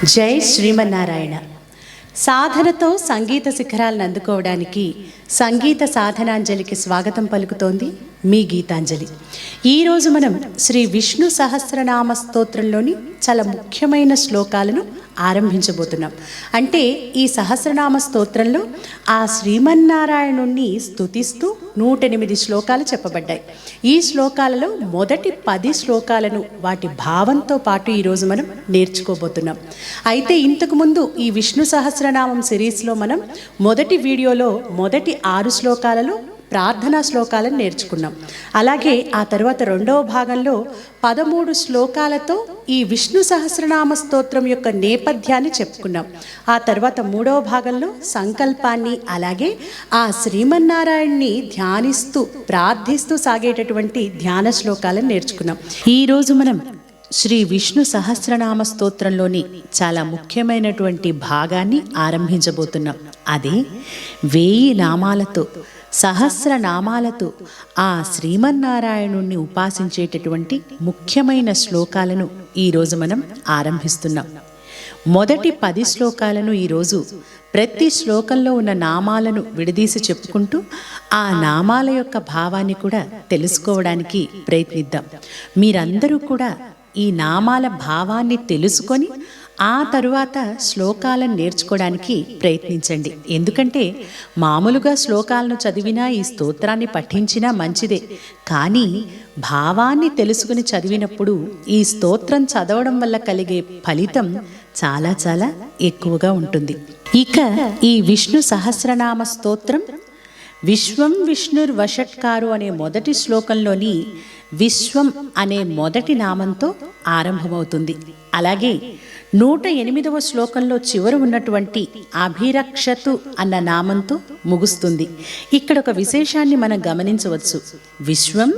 జై శ్రీమన్నారాయణ. సాధనతో సంగీత శిఖరాలను అందుకోవడానికి సంగీత సాధనాంజలికి స్వాగతం పలుకుతోంది మీ గీతాంజలి. ఈరోజు మనం శ్రీ విష్ణు సహస్రనామ స్తోత్రంలోని చాలా ముఖ్యమైన శ్లోకాలను ఆరంభించబోతున్నాం. అంటే ఈ సహస్రనామ స్తోత్రంలో ఆ శ్రీమన్నారాయణుణ్ణి స్తుతిస్తూ 108 శ్లోకాలు చెప్పబడ్డాయి. ఈ శ్లోకాలలో మొదటి 10 శ్లోకాలను వాటి భావంతో పాటు ఈరోజు మనం నేర్చుకోబోతున్నాం. అయితే ఇంతకుముందు ఈ విష్ణు సహస్రనామం సిరీస్లో మనం మొదటి వీడియోలో మొదటి 6 శ్లోకాలలో ప్రార్థనా శ్లోకాలను నేర్చుకున్నాం. అలాగే ఆ తర్వాత రెండవ భాగంలో 13 శ్లోకాలతో ఈ విష్ణు సహస్రనామ స్తోత్రం యొక్క నేపథ్యాన్ని చెప్పుకున్నాం. ఆ తర్వాత మూడవ భాగంలో సంకల్పాన్ని, అలాగే ఆ శ్రీమన్నారాయణ్ణి ధ్యానిస్తూ ప్రార్థిస్తూ సాగేటటువంటి ధ్యాన శ్లోకాలను నేర్చుకున్నాం. ఈరోజు మనం శ్రీ విష్ణు సహస్రనామ స్తోత్రంలోని చాలా ముఖ్యమైనటువంటి భాగాన్ని ఆరంభించబోతున్నాం. అదే 1000 నామాలతో, సహస్రనామాలతో ఆ శ్రీమన్నారాయణుణ్ణి ఉపాసించేటటువంటి ముఖ్యమైన శ్లోకాలను ఈరోజు మనం ఆరంభిస్తున్నాం. మొదటి 10 శ్లోకాలను ఈరోజు ప్రతి శ్లోకంలో ఉన్న నామాలను విడదీసి చెప్పుకుంటూ ఆ నామాల యొక్క భావాన్ని కూడా తెలుసుకోవడానికి ప్రయత్నిద్దాం. మీరందరూ కూడా ఈ నామాల భావాన్ని తెలుసుకొని ఆ తరువాత శ్లోకాలను నేర్చుకోవడానికి ప్రయత్నించండి. ఎందుకంటే మామూలుగా శ్లోకాలను చదివినా ఈ స్తోత్రాన్ని పఠించినా మంచిదే, కానీ భావాన్ని తెలుసుకుని చదివినప్పుడు ఈ స్తోత్రం చదవడం వల్ల కలిగే ఫలితం చాలా చాలా ఎక్కువగా ఉంటుంది. ఇక ఈ విష్ణు సహస్రనామ స్తోత్రం విశ్వం విష్ణుర్వషట్కారు అనే మొదటి శ్లోకంలోని విశ్వం అనే మొదటి నామంతో ఆరంభమవుతుంది. అలాగే 108వ శ్లోకంలో చివర ఉన్నటువంటి అభిరక్షతు అన్న నామంతో ముగుస్తుంది. ఇక్కడ ఒక విశేషాన్ని మనం గమనించవచ్చు. విశ్వం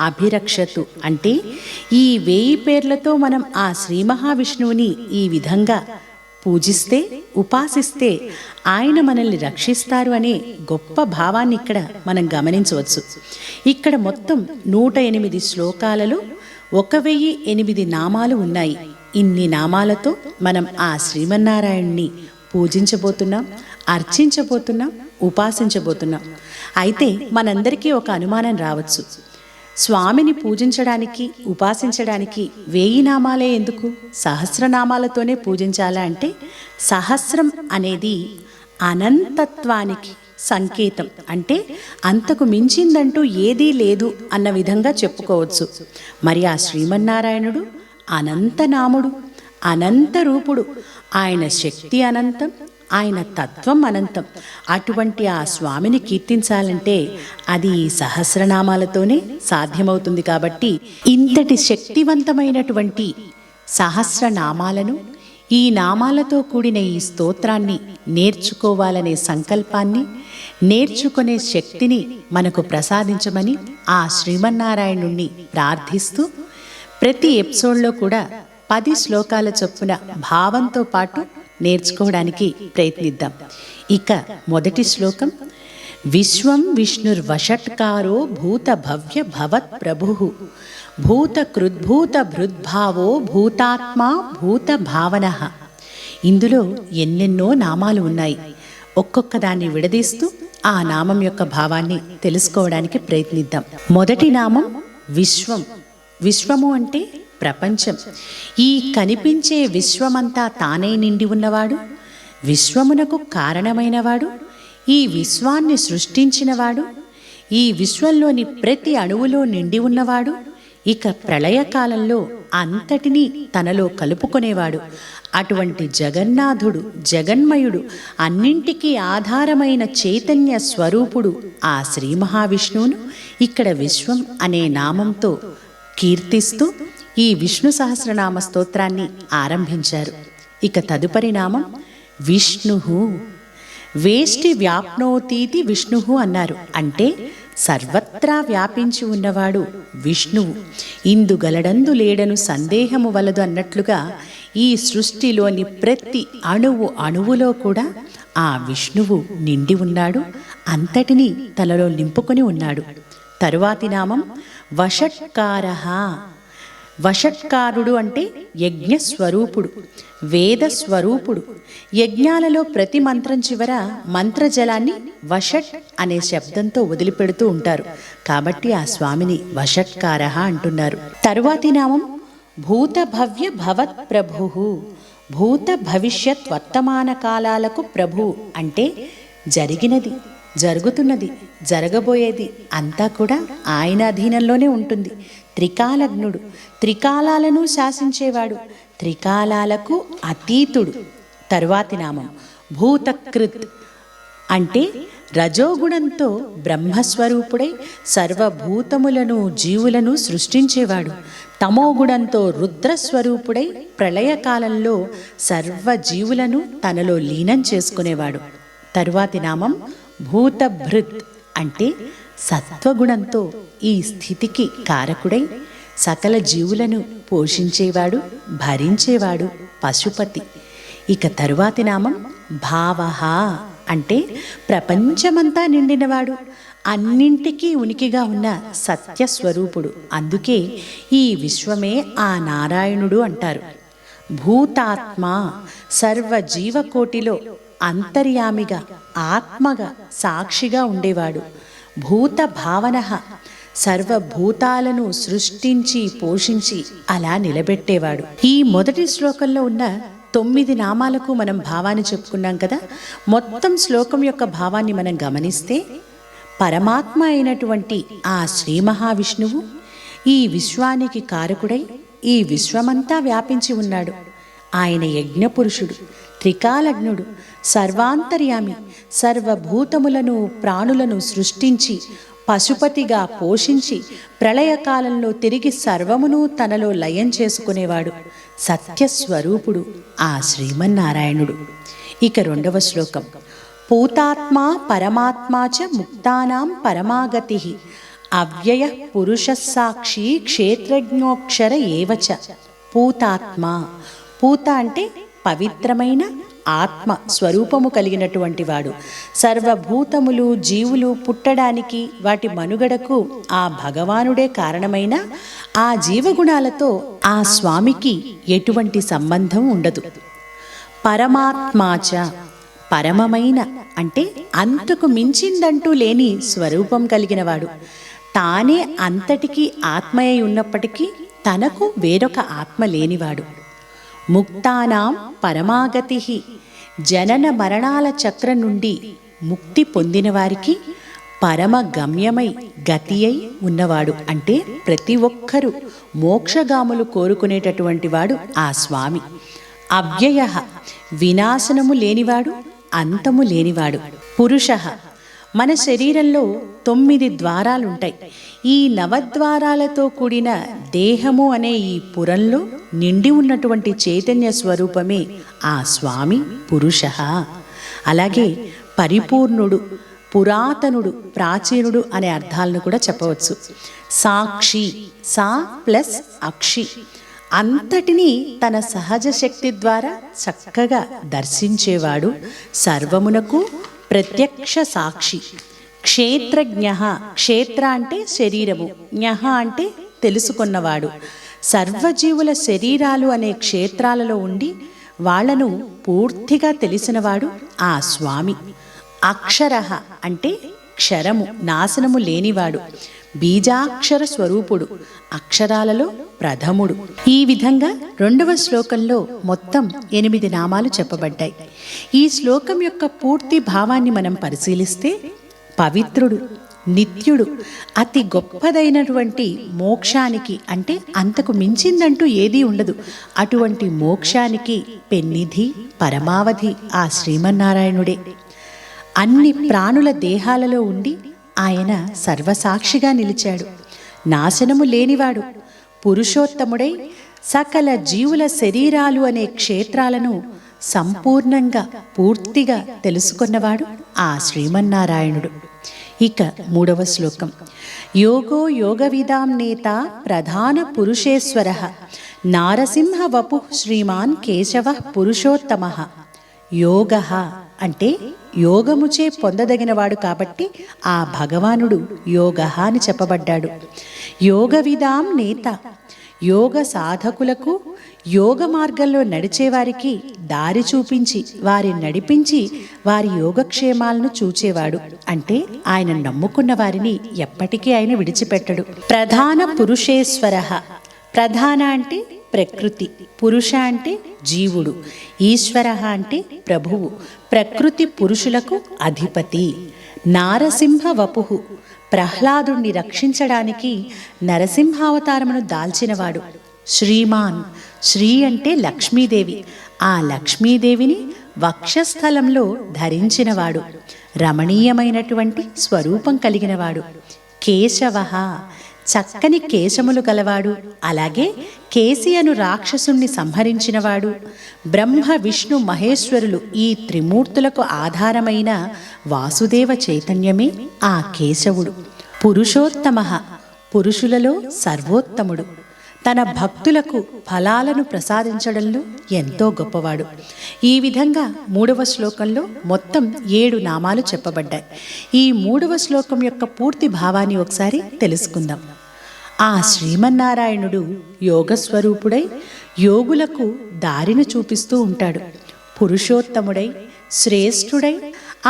అభిరక్షతు అంటే ఈ 1000 పేర్లతో మనం ఆ శ్రీ మహావిష్ణువుని ఈ విధంగా పూజిస్తే, ఉపాసిస్తే ఆయన మనల్ని రక్షిస్తారు అనే గొప్ప భావాన్ని ఇక్కడ మనం గమనించవచ్చు. ఇక్కడ మొత్తం 108 శ్లోకాలలో 1008 నామాలు ఉన్నాయి. ఇన్ని నామాలతో మనం ఆ శ్రీమన్నారాయణ్ణి పూజించబోతున్నాం, అర్చించబోతున్నాం, ఉపాసించబోతున్నాం. అయితే మనందరికీ ఒక అనుమానం రావచ్చు, స్వామిని పూజించడానికి, ఉపాసించడానికి 1000 నామాలే ఎందుకు, సహస్రనామాలతోనే పూజించాలా అంటే, సహస్రం అనేది అనంతత్వానికి సంకేతం. అంటే అంతకు మించిందంటూ ఏదీ లేదు అన్న విధంగా చెప్పుకోవచ్చు. మరి ఆ శ్రీమన్నారాయణుడు అనంతనాముడు, అనంత రూపుడు, ఆయన శక్తి అనంతం, ఆయన తత్వం అనంతం. అటువంటి ఆ స్వామిని కీర్తించాలంటే అది సహస్రనామాలతోనే సాధ్యమవుతుంది. కాబట్టి ఇంతటి శక్తివంతమైనటువంటి సహస్రనామాలను, ఈ నామాలతో కూడిన ఈ స్తోత్రాన్ని నేర్చుకోవాలనే సంకల్పాన్ని, నేర్చుకునే శక్తిని మనకు ప్రసాదించమని ఆ శ్రీమన్నారాయణుణ్ణి ప్రార్థిస్తూ ప్రతి ఎపిసోడ్లో కూడా 10 శ్లోకాల చొప్పున భావంతో పాటు నేర్చుకోవడానికి ప్రయత్నిద్దాం. ఇక మొదటి శ్లోకం విశ్వం విష్ణుర్వషట్కారో భూత భవ్య భవత్ ప్రభుః భూత కృద్భూత భృద్భావో భూతాత్మా భూత భావనః. ఇందులో ఎన్నెన్నో నామాలు ఉన్నాయి. ఒక్కొక్క దాన్ని విడదీస్తూ ఆ నామం యొక్క భావాన్ని తెలుసుకోవడానికి ప్రయత్నిద్దాం. మొదటి నామం విశ్వం. విశ్వము అంటే ప్రపంచం. ఈ కనిపించే విశ్వమంతా తానే నిండి ఉన్నవాడు, విశ్వమునకు కారణమైనవాడు, ఈ విశ్వాన్ని సృష్టించినవాడు, ఈ విశ్వంలోని ప్రతి అణువులో నిండి ఉన్నవాడు, ఇక ప్రళయకాలంలో అంతటినీ తనలో కలుపుకునేవాడు. అటువంటి జగన్నాథుడు, జగన్మయుడు, అన్నింటికీ ఆధారమైన చైతన్య స్వరూపుడు ఆ శ్రీ మహావిష్ణువును ఇక్కడ విశ్వం అనే నామంతో కీర్తిస్తూ ఈ విష్ణు సహస్రనామ స్తోత్రాన్ని ఆరంభించారు. ఇక తదుపరి నామం విష్ణుః. వేష్టి వ్యాప్నోతీతి విష్ణుః అన్నారు. అంటే సర్వత్రా వ్యాపించి ఉన్నవాడు విష్ణువు. ఇందుగలడందు లేడను సందేహము వలదు అన్నట్లుగా ఈ సృష్టిలోని ప్రతి అణువు అణువులో కూడా ఆ విష్ణువు నిండి ఉన్నాడు, అంతటినీ తనలో నింపుకొని ఉన్నాడు. తరువాతి నామం వషట్కారః. వషట్కారుడు అంటే యజ్ఞస్వరూపుడు, వేదస్వరూపుడు. యజ్ఞాలలో ప్రతి మంత్రం చివర మంత్రజలాన్ని వషట్ అనే శబ్దంతో వదిలిపెడుతూ ఉంటారు. కాబట్టి ఆ స్వామిని వషట్కారః అంటున్నారు. తరువాతి నామం భూతభవ్య భవత్ ప్రభు. భూత భవిష్యత్ వర్తమాన కాలాలకు ప్రభు అంటే జరిగినది, జరుగుతున్నది, జరగబోయేది అంతా కూడా ఆయన అధీనంలోనే ఉంటుంది. త్రికాలజ్ఞుడు, త్రికాలాలను శాసించేవాడు, త్రికాలాలకు అతీతుడు. తరువాతి నామం భూతకృత్ అంటే రజోగుణంతో బ్రహ్మస్వరూపుడై సర్వభూతములను జీవులను సృష్టించేవాడు. తమోగుణంతో రుద్రస్వరూపుడై ప్రళయకాలంలో సర్వజీవులను తనలో లీనం చేసుకునేవాడు. తరువాతి నామం భూతభృత్ అంటే సత్వగుణంతో ఈ స్థితికి కారకుడై సకల జీవులను పోషించేవాడు, భరించేవాడు, పశుపతి. ఇక తరువాతి నామం భావః అంటే ప్రపంచమంతా నిండినవాడు, అన్నింటికీ ఉనికిగా ఉన్న సత్యస్వరూపుడు. అందుకే ఈ విశ్వమే ఆ నారాయణుడు అంటారు. భూతాత్మ సర్వజీవకోటిలో అంతర్యామిగా, ఆత్మగా, సాక్షిగా ఉండేవాడు. భూత భావనః సర్వభూతాలను సృష్టించి పోషించి అలా నిలబెట్టేవాడు. ఈ మొదటి శ్లోకంలో ఉన్న 9 నామాలకు మనం భావాన్ని చెప్పుకున్నాం కదా. మొత్తం శ్లోకం యొక్క భావాన్ని మనం గమనిస్తే పరమాత్మ అయినటువంటి ఆ శ్రీ మహావిష్ణువు ఈ విశ్వానికి కారకుడై ఈ విశ్వమంతా వ్యాపించి ఉన్నాడు. ఆయన యజ్ఞపురుషుడు, త్రికాలజ్ఞుడు, సర్వాంతర్యామి, సర్వభూతములను ప్రాణులను సృష్టించి పశుపతిగా పోషించి ప్రళయకాలంలో తిరిగి సర్వమును తనలో లయం చేసుకునేవాడు. సత్యస్వరూపుడు ఆ శ్రీమన్నారాయణుడు. ఇక 2వ శ్లోకం పూతాత్మా పరమాత్మా చ ముక్తానాం పరమాగతి అవ్యయ పురుష సాక్షి క్షేత్రజ్ఞోక్షర ఏవచ. పూతాత్మ, పూత అంటే పవిత్రమైన ఆత్మ స్వరూపము కలిగినటువంటి వాడు. సర్వభూతములు జీవులు పుట్టడానికి వాటి మనుగడకు ఆ భగవానుడే కారణమైన ఆ జీవగుణాలతో ఆ స్వామికి ఎటువంటి సంబంధం ఉండదు. పరమాత్మాచ పరమమైన అంటే అంతకు మించిందంటూ లేని స్వరూపం కలిగినవాడు. తానే అంతటికీ ఆత్మయై ఉన్నప్పటికీ తనకు వేరొక ఆత్మ లేనివాడు. ముక్తానాం పరమాగతి జనన మరణాల చక్రం నుండి ముక్తి పొందిన వారికి పరమ గమ్యమై గతి అయి ఉన్నవాడు. అంటే ప్రతి ఒక్కరూ మోక్షగాములు కోరుకునేటటువంటి వాడు ఆ స్వామి. అవ్యయ వినాశనము లేనివాడు, అంతము లేనివాడు. పురుష మన శరీరంలో 9 ద్వారాలుంటాయి. ఈ నవద్వారాలతో కూడిన దేహము అనే ఈ పురంలో నిండి ఉన్నటువంటి చైతన్య స్వరూపమే ఆ స్వామి పురుష. అలాగే పరిపూర్ణుడు, పురాతనుడు, ప్రాచీనుడు అనే అర్థాలను కూడా చెప్పవచ్చు. సాక్షి, సా ప్లస్ అక్షి, అంతటినీ తన సహజ శక్తి ద్వారా చక్కగా దర్శించేవాడు, సర్వమునకు ప్రత్యక్ష సాక్షి. క్షేత్రజ్ఞ, క్షేత్ర అంటే శరీరము, జ్ఞః అంటే తెలుసుకున్నవాడు. సర్వజీవుల శరీరాలు అనే క్షేత్రాలలో ఉండి వాళ్లను పూర్తిగా తెలిసినవాడు ఆ స్వామి. అక్షర అంటే క్షరము, నాశనము లేనివాడు. బీజాక్షర స్వరూపుడు, అక్షరాలలో ప్రథముడు. ఈ విధంగా 2వ శ్లోకంలో మొత్తం 8 నామాలు చెప్పబడ్డాయి. ఈ శ్లోకం యొక్క పూర్తి భావాన్ని మనం పరిశీలిస్తే పవిత్రుడు, నిత్యుడు, అతి గొప్పదైనటువంటి మోక్షానికి అంటే అంతకు మించిందంటూ ఏదీ ఉండదు, అటువంటి మోక్షానికి పెన్నిధి, పరమావధి ఆ శ్రీమన్నారాయణుడే. అన్ని ప్రాణుల దేహాలలో ఉండి ఆయన సర్వసాక్షిగా నిలిచాడు. నాశనము లేనివాడు, పురుషోత్తముడై సకల జీవుల శరీరాలు అనే క్షేత్రాలను సంపూర్ణంగా పూర్తిగా తెలుసుకున్నవాడు ఆ శ్రీమన్నారాయణుడు. ఇక 3వ శ్లోకం యోగో యోగవిదాం నేత ప్రధాన పురుషేశ్వర నారసింహ వపు శ్రీమాన్ కేశవ పురుషోత్తమ. యోగ అంటే యోగముచే పొందదగినవాడు కాబట్టి ఆ భగవానుడు యోగ అని చెప్పబడ్డాడు. యోగ విదాం నేత, యోగ సాధకులకు, యోగ మార్గంలో నడిచేవారికి దారి చూపించి, వారిని నడిపించి వారి యోగక్షేమాలను చూచేవాడు. అంటే ఆయన నమ్ముకున్న వారిని ఎప్పటికీ ఆయన విడిచిపెట్టడు. ప్రధాన పురుషేశ్వర. ప్రధాన అంటే ప్రకృతి, పురుష అంటే జీవుడు, ఈశ్వర అంటే ప్రభువు, ప్రకృతి పురుషులకు అధిపతి. నారసింహ వపుః. ప్రహ్లాదుణ్ణి రక్షించడానికి నరసింహావతారమును దాల్చినవాడు. శ్రీమాన్. శ్రీ అంటే లక్ష్మీదేవి. ఆ లక్ష్మీదేవిని వక్షస్థలంలో ధరించినవాడు. రమణీయమైనటువంటి స్వరూపం కలిగినవాడు. కేశవః. చక్కని కేశములు గలవాడు. అలాగే కేసి అను రాక్షసుణ్ణి సంహరించినవాడు. బ్రహ్మ విష్ణు మహేశ్వరులు ఈ త్రిమూర్తులకు ఆధారమైన వాసుదేవ చైతన్యమే ఆ కేశవుడు. పురుషోత్తమః. పురుషులలో సర్వోత్తముడు. తన భక్తులకు ఫలాలను ప్రసాదించడంలో ఎంతో గొప్పవాడు. ఈ విధంగా 3వ శ్లోకంలో మొత్తం 7 నామాలు చెప్పబడ్డాయి. ఈ 3వ శ్లోకం యొక్క పూర్తి భావాన్ని ఒకసారి తెలుసుకుందాం. ఆ శ్రీమన్నారాయణుడు యోగస్వరూపుడై యోగులకు దారిని చూపిస్తూ ఉంటాడు. పురుషోత్తముడై శ్రేష్ఠుడై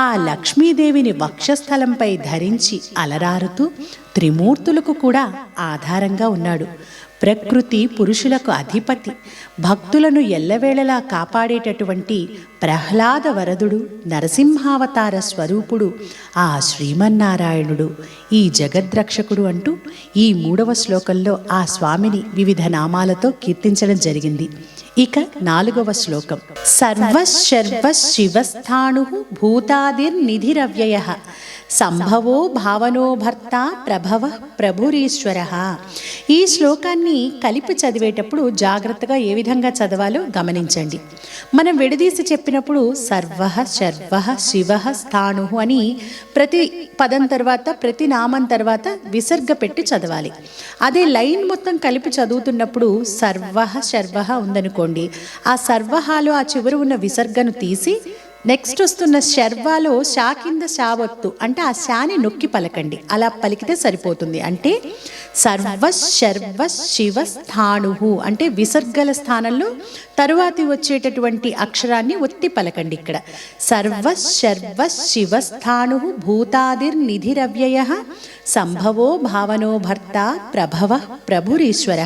ఆ లక్ష్మీదేవిని వక్షస్థలంపై ధరించి అలరారుతూ త్రిమూర్తులకు కూడా ఆధారంగా ఉన్నాడు. ప్రకృతి పురుషులకు అధిపతి, భక్తులను ఎల్లవేళలా కాపాడేటటువంటి ప్రహ్లాద వరదుడు, నరసింహావతార స్వరూపుడు ఆ శ్రీమన్నారాయణుడు, ఈ జగద్రక్షకుడు అంటూ ఈ 3వ శ్లోకంలో ఆ స్వామిని వివిధ నామాలతో కీర్తించడం జరిగింది. ఇక 4వ శ్లోకం. సర్వశర్వ శివస్థాణు భూతాదిర్నిధిరవ్యయః సంభవో భావనో భర్త ప్రభవ ప్రభురీశ్వర. ఈ శ్లోకాన్ని కలిపి చదివేటప్పుడు జాగ్రత్తగా ఏ విధంగా చదవాలో గమనించండి. మనం విడదీసి చెప్పినప్పుడు సర్వ శర్వ శివ స్థాణు అని ప్రతి పదం తర్వాత ప్రతి నామం తర్వాత విసర్గ పెట్టి చదవాలి. అదే లైన్ మొత్తం కలిపి చదువుతున్నప్పుడు సర్వ శర్వ ఉందనుకోండి, ఆ సర్వహాలో ఆ చివరి ఉన్న విసర్గను తీసి నెక్స్ట్ వస్తున్న శర్వాలో షా కింద శావత్తు అంటే ఆ శాని నొక్కి పలకండి. అలా పలికితే సరిపోతుంది. అంటే సర్వ శర్వ శివ స్థాణు అంటే విసర్గల స్థానంలో తరువాతి వచ్చేటటువంటి అక్షరాన్ని ఒత్తి పలకండి. ఇక్కడ సర్వ శర్వ శివ స్థాణు భూతాదిర్నిధిరవ్యయః సంభవో భావనో భర్త ప్రభవ ప్రభురీశ్వర.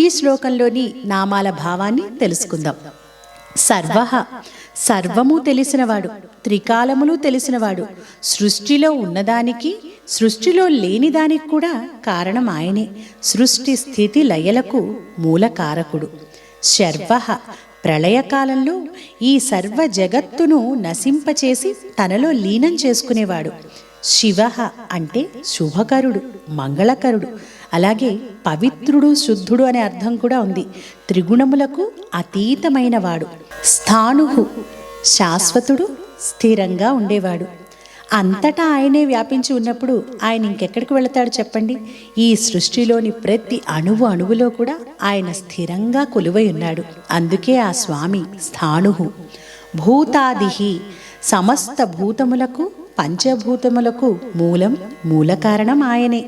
ఈ శ్లోకంలోని నామాల భావాన్ని తెలుసుకుందాం. సర్వ సర్వము తెలిసినవాడు, త్రికాలములు తెలిసినవాడు, సృష్టిలో ఉన్నదానికి సృష్టిలో లేనిదానికి కూడా కారణం ఆయనే. సృష్టి స్థితి లయలకు మూలకారకుడు. శర్వ ప్రళయకాలంలో ఈ సర్వ జగత్తును నశింపచేసి తనలో లీనం చేసుకునేవాడు. శివ అంటే శుభకరుడు, మంగళకరుడు. అలాగే పవిత్రుడు, శుద్ధుడు అనే అర్థం కూడా ఉంది. త్రిగుణములకు అతీతమైన వాడు. స్థాణు శాశ్వతుడు, స్థిరంగా ఉండేవాడు. అంతటా ఆయనే వ్యాపించి ఉన్నప్పుడు ఆయన ఇంకెక్కడికి వెళతాడు చెప్పండి? ఈ సృష్టిలోని ప్రతి అణువులో కూడా ఆయన స్థిరంగా కొలువై ఉన్నాడు. అందుకే ఆ స్వామి స్థాణు. భూతాదిహి సమస్త భూతములకు పంచభూతములకు మూల కారణం ఆయనే.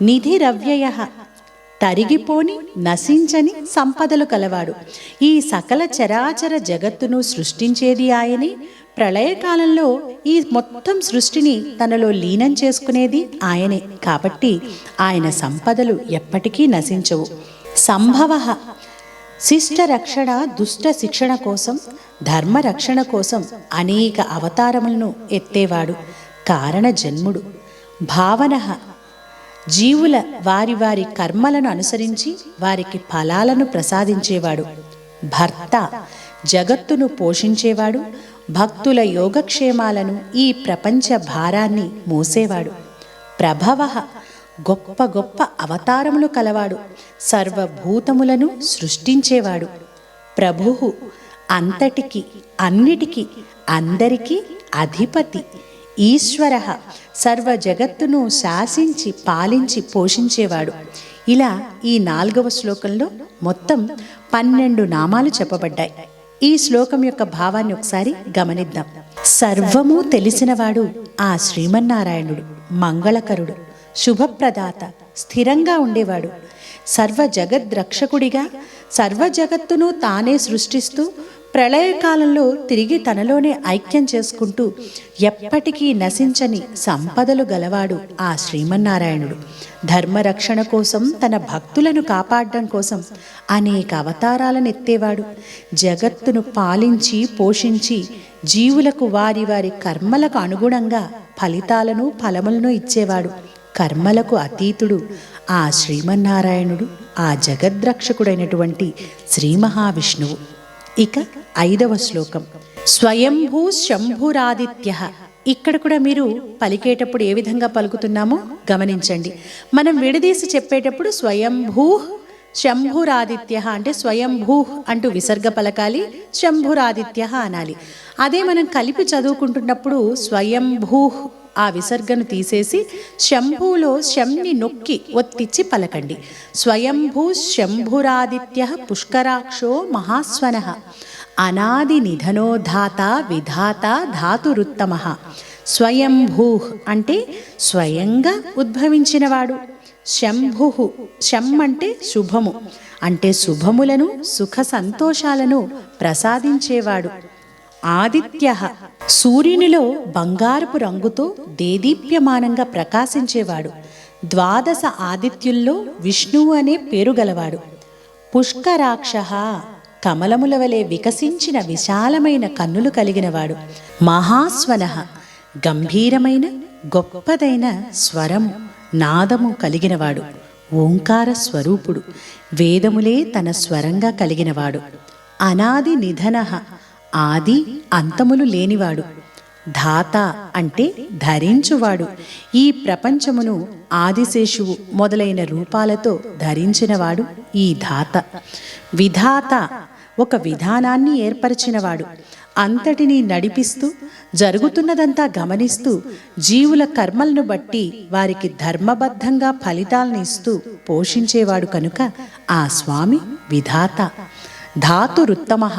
నిధిరవ్యయః తరిగిపోని నశించని సంపదలు కలవాడు. ఈ సకల చరాచర జగత్తును సృష్టించేది ఆయనే. ప్రళయకాలంలో ఈ మొత్తం సృష్టిని తనలో లీనం చేసుకునేది ఆయనే. కాబట్టి ఆయన సంపదలు ఎప్పటికీ నశించవు. సంభవః శిష్ట రక్షణ, దుష్ట శిక్షణ కోసం, ధర్మ రక్షణ కోసం అనేక అవతారములను ఎత్తేవాడు. కారణ జన్ముడు. భావనః జీవుల వారి వారి కర్మలను అనుసరించి వారికి ఫలాలను ప్రసాదించేవాడు. భర్త జగత్తును పోషించేవాడు. భక్తుల యోగక్షేమాలను, ఈ ప్రపంచ భారాన్ని మోసేవాడు. ప్రభవః గొప్ప గొప్ప అవతారములు కలవాడు. సర్వభూతములను సృష్టించేవాడు. ప్రభుః అంతటికి అన్నిటికీ అందరికీ అధిపతి. ఈశ్వర సర్వ జగత్తును శాసించి పాలించి పోషించేవాడు. ఇలా ఈ 4వ శ్లోకంలో మొత్తం 12 నామాలు చెప్పబడ్డాయి. ఈ శ్లోకం యొక్క భావాన్ని ఒకసారి గమనిద్దాం. సర్వము తెలిసినవాడు ఆ శ్రీమన్నారాయణుడు. మంగళకరుడు, శుభప్రదాత, స్థిరంగా ఉండేవాడు. సర్వ జగద్రక్షకుడిగా సర్వ జగత్తును తానే సృష్టిస్తూ ప్రళయకాలంలో తిరిగి తనలోనే ఐక్యం చేసుకుంటూ ఎప్పటికీ నశించని సంపదలు గలవాడు ఆ శ్రీమన్నారాయణుడు. ధర్మరక్షణ కోసం, తన భక్తులను కాపాడడం కోసం అనేక అవతారాలను ఎత్తేవాడు. జగత్తును పాలించి పోషించి జీవులకు వారి వారి కర్మలకు అనుగుణంగా ఫలితాలను ఫలములను ఇచ్చేవాడు. కర్మలకు అతీతుడు ఆ శ్రీమన్నారాయణుడు, ఆ జగద్రక్షకుడైనటువంటి శ్రీ మహావిష్ణువు. ఇక 5వ శ్లోకం, స్వయంభూ శంభురాదిత్య. ఇక్కడ కూడా మీరు పలికేటప్పుడు ఏ విధంగా పలుకుతున్నామో గమనించండి. మనం విడదీసి చెప్పేటప్పుడు స్వయంభూ శంభురాదిత్య అంటే స్వయంభూ అంటూ విసర్గ పలకాలి, శంభురాదిత్య అనాలి. అదే మనం కలిపి చదువుకుంటున్నప్పుడు స్వయంభూ ఆ విసర్గను తీసేసి శంభులో శంని నొక్కి ఒత్తిచ్చి పలకండి. స్వయంభూ శంభురాదిత్య పుష్కరాక్షో మహాస్వనః అనాది నిధనోధాత విధాత ధాతురుత్తమ. స్వయంభూ అంటే స్వయంగా ఉద్భవించినవాడు. శంభు, శం అంటే శుభము, అంటే శుభములను సుఖ సంతోషాలను ప్రసాదించేవాడు. ఆదిత్య సూర్యునిలో బంగారపు రంగుతో దేదీప్యమానంగా ప్రకాశించేవాడు. 12 ఆదిత్యుల్లో విష్ణువు అనే పేరు గలవాడు. పుష్కరాక్ష కమలముల వలె వికసించిన విశాలమైన కన్నులు కలిగినవాడు. మహాస్వనః గంభీరమైన గొప్పదైన స్వరము నాదము కలిగినవాడు. ఓంకార స్వరూపుడు, వేదములే తన స్వరంగా కలిగినవాడు. అనాది నిధనః ఆది అంతములు లేనివాడు. ధాత అంటే ధరించువాడు. ఈ ప్రపంచమును ఆదిశేషువు మొదలైన రూపాలతో ధరించినవాడు ఈ ధాత. విధాత ఒక విధానాన్ని ఏర్పరిచినవాడు. అంతటినీ నడిపిస్తూ జరుగుతున్నదంతా గమనిస్తూ జీవుల కర్మలను బట్టి వారికి ధర్మబద్ధంగా ఫలితాలను ఇస్తూ పోషించేవాడు కనుక ఆ స్వామి విధాత. ధాతురుత్తమః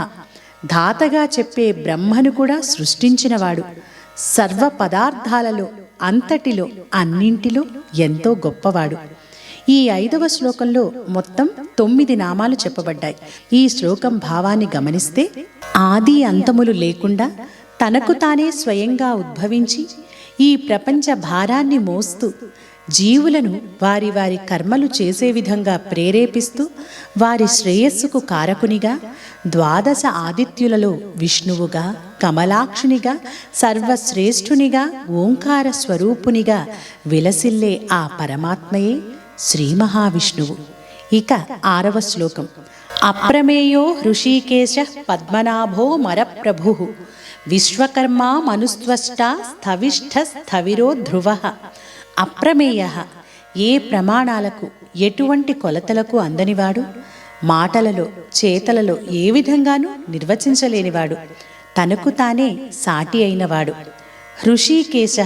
ధాతగా చెప్పే బ్రహ్మను కూడా సృష్టించినవాడు. సర్వ పదార్థాలలో అంతటిలో అన్నింటిలో ఎంతో గొప్పవాడు. ఈ 5వ శ్లోకంలో మొత్తం 9 నామాలు చెప్పబడ్డాయి. ఈ శ్లోకం భావాన్ని గమనిస్తే ఆది అంతములు లేకుండా తనకు తానే స్వయంగా ఉద్భవించి ఈ ప్రపంచ భారాన్ని మోస్తూ జీవులను వారి వారి కర్మలు చేసే విధంగా ప్రేరేపిస్తూ వారి శ్రేయస్సుకు కారకునిగా 12 ఆదిత్యులలో విష్ణువుగా, కమలాక్షునిగా, సర్వశ్రేష్ఠునిగా, ఓంకార స్వరూపునిగా విలసిల్లే ఆ పరమాత్మయే శ్రీ మహావిష్ణువు. ఇక 6వ శ్లోకం, అప్రమేయో హృషీకేశ పద్మనాభో మరప్రభు విశ్వకర్మా మనుస్త్వష్ట స్థవిష్ఠ స్థవిరో ధ్రువః. అప్రమేయ ఏ ప్రమాణాలకు ఎటువంటి కొలతలకు అందనివాడు, మాటలలో చేతలలో ఏ విధంగానూ నిర్వచించలేనివాడు, తనకు తానే సాటి అయినవాడు. హృషీకేశ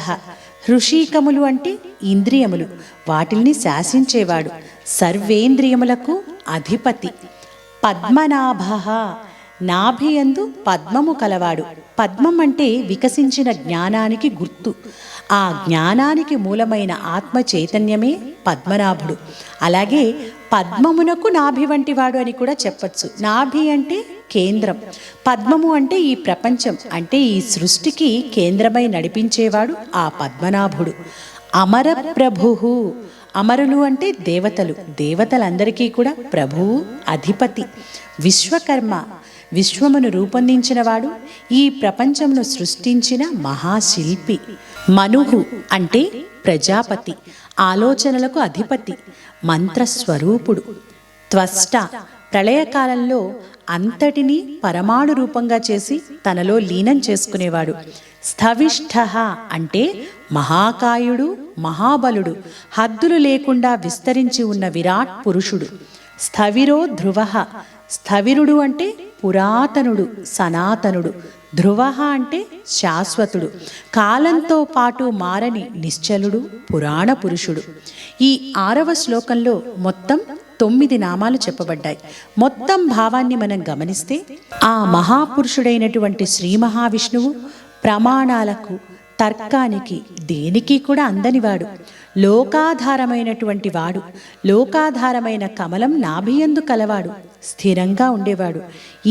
హృషీకములు అంటే ఇంద్రియములు, వాటిల్ని శాసించేవాడు, సర్వేంద్రియములకు అధిపతి. పద్మనాభ నాభియందు పద్మము కలవాడు. పద్మం అంటే వికసించిన జ్ఞానానికి గుర్తు. ఆ జ్ఞానానికి మూలమైన ఆత్మ చైతన్యమే పద్మనాభుడు. అలాగే పద్మమునకు నాభి వంటి వాడు అని కూడా చెప్పచ్చు. నాభి అంటే కేంద్రం, పద్మము అంటే ఈ ప్రపంచం, అంటే ఈ సృష్టికి కేంద్రమై నడిపించేవాడు ఆ పద్మనాభుడు. అమర ప్రభువు, అమరులు అంటే దేవతలు, దేవతలందరికీ కూడా ప్రభువు, అధిపతి. విశ్వకర్మ విశ్వమును రూపొందించినవాడు, ఈ ప్రపంచమును సృష్టించిన మహాశిల్పి. మనుహు అంటే ప్రజాపతి, ఆలోచనలకు అధిపతి, మంత్రస్వరూపుడు. త్వష్ట ప్రళయకాలంలో అంతటినీ పరమాణు రూపంగా చేసి తనలో లీనం చేసుకునేవాడు. స్థవిష్ఠ అంటే మహాకాయుడు, మహాబలుడు, హద్దులు లేకుండా విస్తరించి ఉన్న విరాట్ పురుషుడు. స్థవిరో ధ్రువః స్థవిరుడు అంటే పురాతనుడు, సనాతనుడు. ధ్రువః అంటే శాశ్వతుడు, కాలంతో పాటు మారని నిశ్చలుడు, పురాణ పురుషుడు. ఈ 6వ శ్లోకంలో మొత్తం 9 నామాలు చెప్పబడ్డాయి. మొత్తం భావాన్ని మనం గమనిస్తే ఆ మహాపురుషుడైనటువంటి శ్రీ మహావిష్ణువు ప్రమాణాలకు, తర్కానికి దేనికి కూడా అందనివాడు, లోకాధారమైనటువంటి వాడు, లోకాధారమైన కమలం నాభియందు కలవాడు, స్థిరంగా ఉండేవాడు,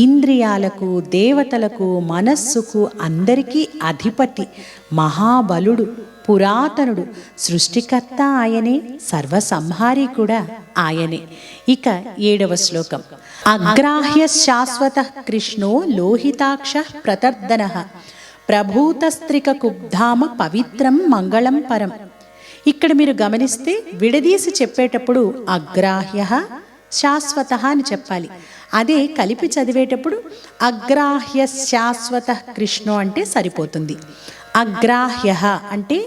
ఇంద్రియాలకు దేవతలకు మనస్సుకు అందరికీ అధిపతి, మహాబలుడు, పురాతనుడు, సృష్టికర్త ఆయనే, సర్వసంహారి కూడా ఆయనే. ఇక 7వ శ్లోకం. అగ్రాహ్య శాశ్వత కృష్ణో లోహితాక్ష ప్రతర్దన ప్రభూతస్త్రిక కుబ్ధామ పవిత్రం మంగళం పరం. ఇక్కడ మీరు గమనిస్తే విడదీసి చెప్పేటప్పుడు అగ్రాహ్య శాశ్వత అని చెప్పాలి. అదే కలిపి చదివేటప్పుడు అగ్రాహ్య శాశ్వత కృష్ణో అంటే సరిపోతుంది. అగ్రాహ్య అంటే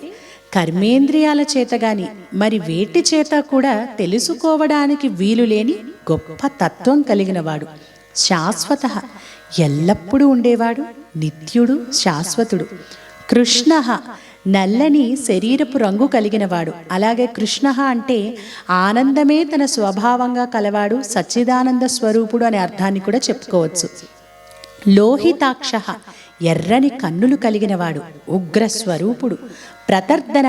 కర్మేంద్రియాల చేత గాని మరి వేటి చేత కూడా తెలుసుకోవడానికి వీలులేని గొప్ప తత్వం కలిగినవాడు, శాశ్వత ఎల్లప్పుడూ ఉండేవాడు, నిత్యుడు, శాశ్వతుడు. కృష్ణ నల్లని శరీరపు రంగు కలిగినవాడు. అలాగే కృష్ణ అంటే ఆనందమే తన స్వభావంగా కలవాడు, సచ్చిదానంద స్వరూపుడు అనే అర్థాన్ని కూడా చెప్పుకోవచ్చు. లోహితాక్ష ఎర్రని కన్నులు కలిగినవాడు, ఉగ్రస్వరూపుడు. ప్రతర్దన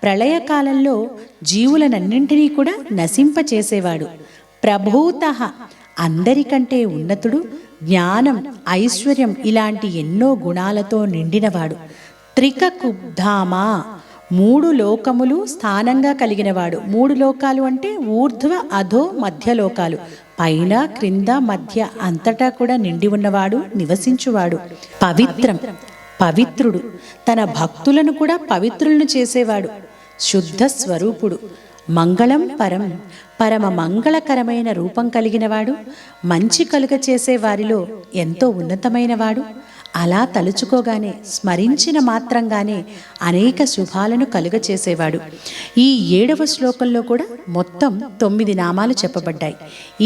ప్రళయకాలంలో జీవులనన్నింటినీ కూడా నశింపచేసేవాడు. ప్రభూత అందరికంటే ఉన్నతుడు, జ్ఞానం, ఐశ్వర్యం ఇలాంటి ఎన్నో గుణాలతో నిండినవాడు. త్రికకుబ్ధామ 3 లోకములు స్థానంగా కలిగినవాడు. 3 లోకాలు అంటే ఊర్ధ్వ, అధో, మధ్యలోకాలు, పైన, క్రింద, మధ్య అంతటా కూడా నిండి ఉన్నవాడు, నివసించువాడు. పవిత్రం పవిత్రుడు, తన భక్తులను కూడా పవిత్రులను చేసేవాడు. శుద్ధ స్వరూపుడు. మంగళం పరం పరమ మంగళకరమైన రూపం కలిగినవాడు, మంచి కలుగ చేసే వారిలో ఎంతో ఉన్నతమైనవాడు. అలా తలుచుకోగానే, స్మరించిన మాత్రంగానే అనేక శుభాలను కలుగచేసేవాడు. ఈ 7వ శ్లోకంలో కూడా మొత్తం 9 నామాలు చెప్పబడ్డాయి.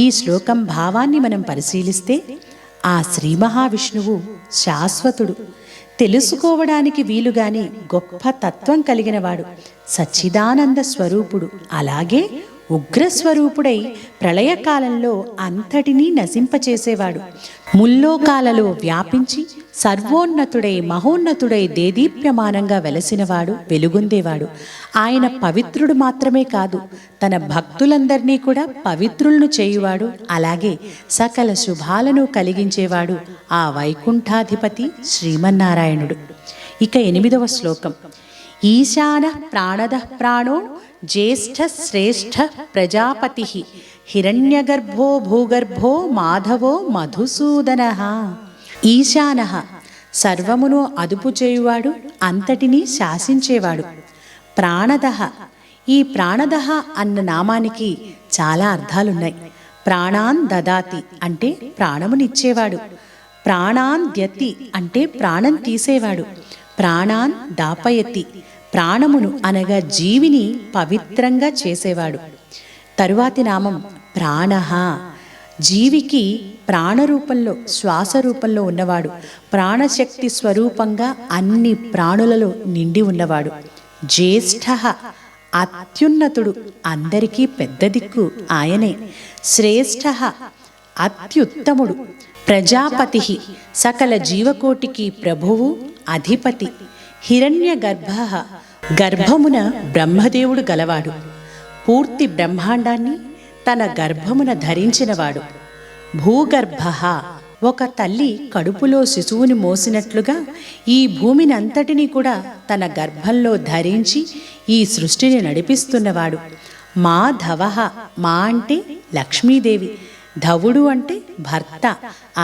ఈ శ్లోకం భావాన్ని మనం పరిశీలిస్తే ఆ శ్రీ మహావిష్ణువు శాశ్వతుడు, తెలుసుకోవడానికి వీలుగానే గొప్ప తత్వం కలిగినవాడు, సచ్చిదానంద స్వరూపుడు, అలాగే ఉగ్రస్వరూపుడై ప్రళయకాలంలో అంతటినీ నశింపచేసేవాడు. ముల్లోకాలలో వ్యాపించి సర్వోన్నతుడై మహోన్నతుడై దేదీప్యమానంగా వెలసినవాడు, వెలుగొందేవాడు. ఆయన పవిత్రుడు మాత్రమే కాదు, తన భక్తులందరినీ కూడా పవిత్రులను చేయువాడు, అలాగే సకల శుభాలను కలిగించేవాడు ఆ వైకుంఠాధిపతి శ్రీమన్నారాయణుడు. ఇక 8వ శ్లోకం. ఈశాన ప్రాణద ప్రాణో జ్యేష్ఠ శ్రేష్ఠ ప్రజాపతి హిరణ్యగర్భో భూగర్భో మాధవో మధుసూదన. ఈశాన సర్వమును అదుపు చేయువాడు, అంతటినీ శాసించేవాడు. ప్రాణద ఈ ప్రాణద అన్న నామానికి చాలా అర్థాలున్నాయి. ప్రాణాన్ దదాతి అంటే ప్రాణమునిచ్చేవాడు, ప్రాణాన్ ద్యతి అంటే ప్రాణం తీసేవాడు, ప్రాణాన్ దాపయతి ప్రాణమును అనగా జీవిని పవిత్రంగా చేసేవాడు. తరువాతి నామం ప్రాణః, జీవికి ప్రాణరూపంలో, శ్వాస రూపంలో ఉన్నవాడు, ప్రాణశక్తి స్వరూపంగా అన్ని ప్రాణులలో నిండి ఉన్నవాడు. జ్యేష్ఠః అత్యున్నతుడు, అందరికీ పెద్ద దిక్కు ఆయనే. శ్రేష్ఠః అత్యుత్తముడు. ప్రజాపతి సకల జీవకోటికి ప్రభువు, అధిపతి. హిరణ్య గర్భ గర్భమున బ్రహ్మదేవుడు గలవాడు, పూర్తి బ్రహ్మాండాన్ని తన గర్భమున ధరించినవాడు. భూగర్భ ఒక తల్లి కడుపులో శిశువుని మోసినట్లుగా ఈ భూమిని అంతటినీ కూడా తన గర్భంలో ధరించి ఈ సృష్టిని నడిపిస్తున్నవాడు. మాధవ మా అంటే లక్ష్మీదేవి, ధవుడు అంటే భర్త,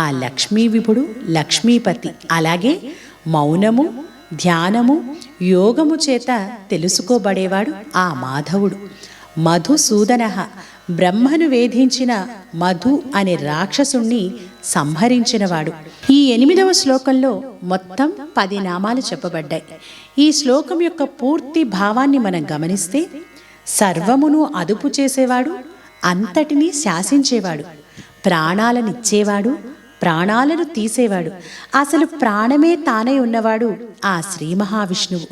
ఆ లక్ష్మీ విభుడు లక్ష్మీపతి. అలాగే మౌనము, ధ్యానము, యోగము చేత తెలుసుకోబడేవాడు ఆ మాధవుడు. మధుసూదన బ్రహ్మను వేధించిన మధు అనే రాక్షసుణ్ణి సంహరించినవాడు. ఈ 8వ శ్లోకంలో మొత్తం 10 నామాలు చెప్పబడ్డాయి. ఈ శ్లోకం యొక్క పూర్తి భావాన్ని మనం గమనిస్తే సర్వమును అదుపు చేసేవాడు, అంతటినీ శాసించేవాడు, ప్రాణాలనిచ్చేవాడు, ప్రాణాలను తీసేవాడు, అసలు ప్రాణమే తానై ఉన్నవాడు ఆ శ్రీ మహావిష్ణువు.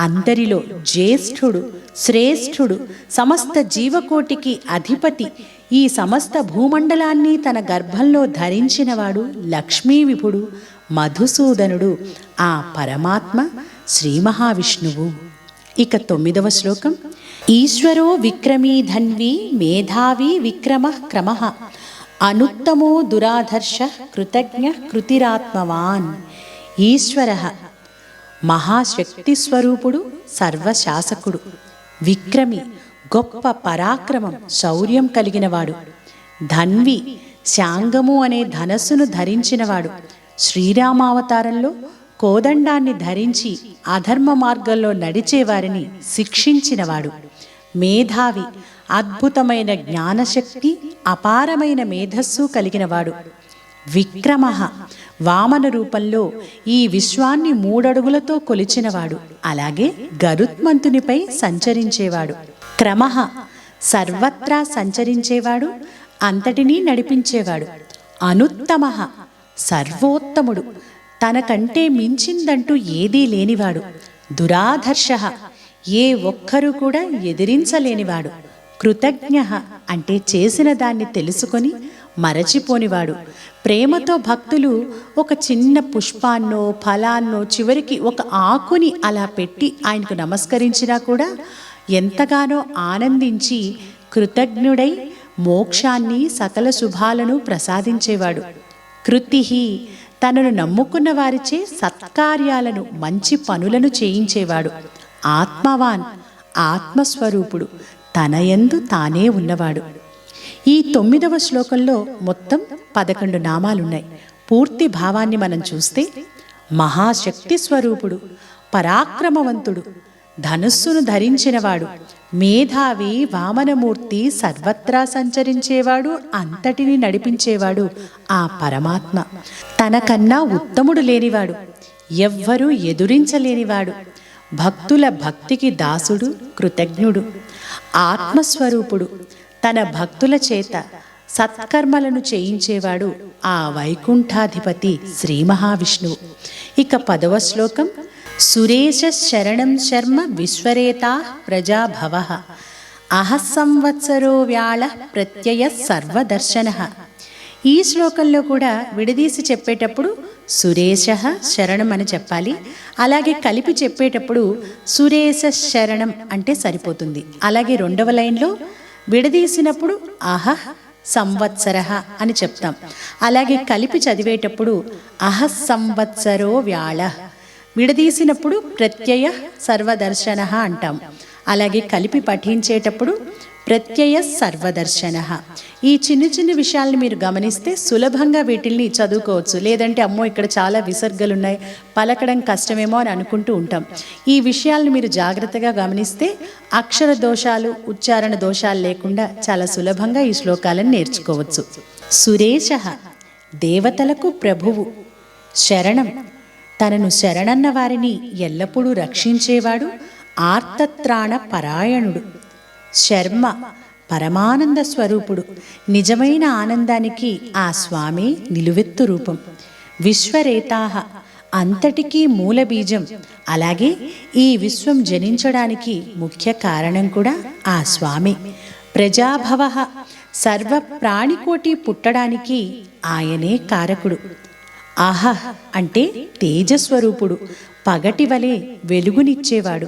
అందరిలో జ్యేష్ఠుడు, శ్రేష్ఠుడు, సమస్త జీవకోటికి అధిపతి, ఈ సమస్త భూమండలాన్ని తన గర్భంలో ధరించినవాడు లక్ష్మీ విభుడు, మధుసూదనుడు. ఆ పరమాత్మ శ్రీ మహావిష్ణువు. ఇక 9వ శ్లోకం. ఈశ్వరో విక్రమీ ధన్వీ మేధావి విక్రమ క్రమః అనుత్తమో దురాధర్ష కృతజ్ఞ కృతిరాత్మవాన్. ఈశ్వరః మహాశక్తి స్వరూపుడు, సర్వశాసకుడు. విక్రమి గొప్ప పరాక్రమం శౌర్యం కలిగినవాడు. ధన్వి శాంగము అనే ధనస్సును ధరించినవాడు. శ్రీరామావతారంలో కోదండాన్ని ధరించి అధర్మ మార్గంలో నడిచేవారిని శిక్షించినవాడు. మేధావి అద్భుతమైన జ్ఞానశక్తి, అపారమైన మేధస్సు కలిగినవాడు. విక్రమః వామన రూపంలో ఈ విశ్వాన్ని 3 అడుగులతో కొలిచినవాడు. అలాగే గరుత్మంతునిపై సంచరించేవాడు. క్రమః సర్వత్రా సంచరించేవాడు, అంతటినీ నడిపించేవాడు. అనుత్తమః సర్వోత్తముడు, తనకంటే మించిందంటూ ఏదీ లేనివాడు. దురాధర్షః ఏ ఒక్కరూ కూడా ఎదిరించలేనివాడు. కృతజ్ఞః అంటే చేసిన దాన్ని తెలుసుకొని మరచిపోనివాడు. ప్రేమతో భక్తులు ఒక చిన్న పుష్పాన్నో ఫలాన్నో చివరికి ఒక ఆకుని అలా పెట్టి ఆయనకు నమస్కరించినా కూడా ఎంతగానో ఆనందించి కృతజ్ఞుడై మోక్షాన్ని సకల శుభాలను ప్రసాదించేవాడు. కృతిః తనను నమ్ముకున్న వారిచే సత్కార్యాలను మంచి పనులను చేయించేవాడు. ఆత్మవాన్ ఆత్మస్వరూపుడు, తనయందు తానే ఉన్నవాడు. ఈ 9వ శ్లోకంలో మొత్తం 11 నామాలున్నాయి. పూర్తి భావాన్ని మనం చూస్తే మహాశక్తి స్వరూపుడు, పరాక్రమవంతుడు, ధనుస్సును ధరించినవాడు, మేధావి, వామనమూర్తి, సర్వత్రా సంచరించేవాడు, అంతటిని నడిపించేవాడు ఆ పరమాత్మ. తనకన్నా ఉత్తముడు లేనివాడు, ఎవ్వరూ ఎదురించలేనివాడు, భక్తుల భక్తికి దాసుడు, కృతజ్ఞుడు, ఆత్మస్వరూపుడు, తన భక్తుల చేత సత్కర్మలను చేయించేవాడు ఆ వైకుంఠాధిపతి శ్రీ మహావిష్ణువు. ఇక 10వ శ్లోకం. సురేశ శరణం శర్మ విశ్వరేతా ప్రజాభవః అహః సంవత్సరో వ్యాళ ప్రత్యయ సర్వదర్శనః. ఈ శ్లోకంలో కూడా విడదీసి చెప్పేటప్పుడు సురేశ శరణం అని చెప్పాలి. అలాగే కలిపి చెప్పేటప్పుడు సురేశ శరణం అంటే సరిపోతుంది. అలాగే 2వ లైన్లో విడదీసినప్పుడు అహః సంవత్సరః అని చెప్తాం. అలాగే కలిపి చదివేటప్పుడు అహః సంవత్సరో వ్యాళ, విడదీసినప్పుడు ప్రత్యయ సర్వదర్శనః అంటాం. అలాగే కలిపి పఠించేటప్పుడు ప్రత్యయ సర్వదర్శనః. ఈ చిన్న చిన్న విషయాల్ని మీరు గమనిస్తే సులభంగా వీటిల్ని చదువుకోవచ్చు. లేదంటే అమ్మో ఇక్కడ చాలా విసర్గలున్నాయి, పలకడం కష్టమేమో అని అనుకుంటూ ఉంటాం. ఈ విషయాలను మీరు జాగ్రత్తగా గమనిస్తే అక్షర దోషాలు, ఉచ్చారణ దోషాలు లేకుండా చాలా సులభంగా ఈ శ్లోకాలను నేర్చుకోవచ్చు. సురేశః దేవతలకు ప్రభువు. శరణం తనను శరణన్న వారిని ఎల్లప్పుడూ రక్షించేవాడు, ఆర్తత్రాణ పరాయణుడు. శర్మ పరమానంద స్వరూపుడు, నిజమైన ఆనందానికి ఆ స్వామి నిలువెత్తు రూపం. విశ్వరేతాః అంతటికీ మూల బీజం. అలాగే ఈ విశ్వం జనించడానికి ముఖ్య కారణం కూడా ఆ స్వామి. ప్రజాభవః సర్వ ప్రాణికోటి పుట్టడానికి ఆయనే కారకుడు. అహః అంటే తేజస్వరూపుడు, పగటి వలె వెలుగునిచ్చేవాడు.